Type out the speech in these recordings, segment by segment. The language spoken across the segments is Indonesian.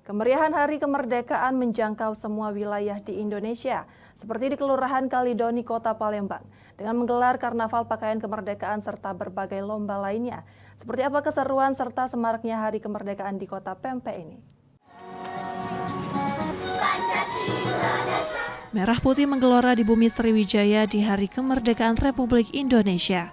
Kemeriahan Hari Kemerdekaan menjangkau semua wilayah di Indonesia, seperti di Kelurahan Kalidoni, Kota Palembang, dengan menggelar karnaval pakaian kemerdekaan serta berbagai lomba lainnya. Seperti apa keseruan serta semaraknya Hari Kemerdekaan di Kota Pempek ini? Merah putih menggelora di bumi Sriwijaya di Hari Kemerdekaan Republik Indonesia.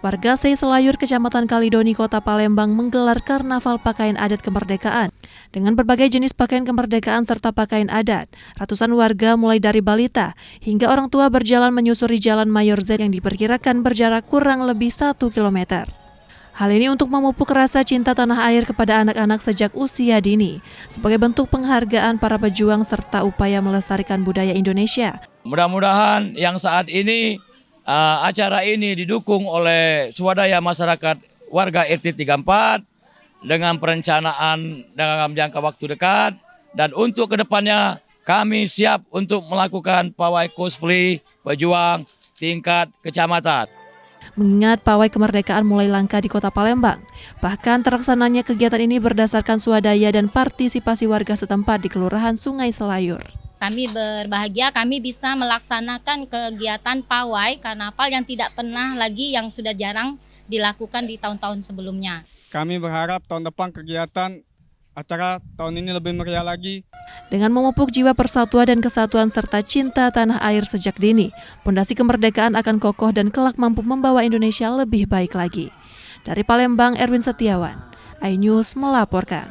Warga Selayur, Kecamatan Kalidoni, Kota Palembang menggelar karnaval pakaian adat kemerdekaan. Dengan berbagai jenis pakaian kemerdekaan serta pakaian adat, ratusan warga mulai dari balita hingga orang tua berjalan menyusuri Jalan Mayor Z yang diperkirakan berjarak kurang lebih 1 km. Hal ini untuk memupuk rasa cinta tanah air kepada anak-anak sejak usia dini, sebagai bentuk penghargaan para pejuang serta upaya melestarikan budaya Indonesia. Mudah-mudahan yang saat ini acara ini didukung oleh swadaya masyarakat warga RT 34 dengan perencanaan dalam jangka waktu dekat, dan untuk kedepannya kami siap untuk melakukan pawai cosplay pejuang tingkat kecamatan. Mengingat pawai kemerdekaan mulai langka di Kota Palembang, bahkan terlaksananya kegiatan ini berdasarkan swadaya dan partisipasi warga setempat di Kelurahan Sungai Selayur. Kami berbahagia kami bisa melaksanakan kegiatan pawai karnaval yang tidak pernah lagi, yang sudah jarang dilakukan di tahun-tahun sebelumnya. Kami berharap tahun depan kegiatan acara tahun ini lebih meriah lagi. Dengan memupuk jiwa persatuan dan kesatuan serta cinta tanah air sejak dini, pondasi kemerdekaan akan kokoh dan kelak mampu membawa Indonesia lebih baik lagi. Dari Palembang, Erwin Setiawan, iNews melaporkan.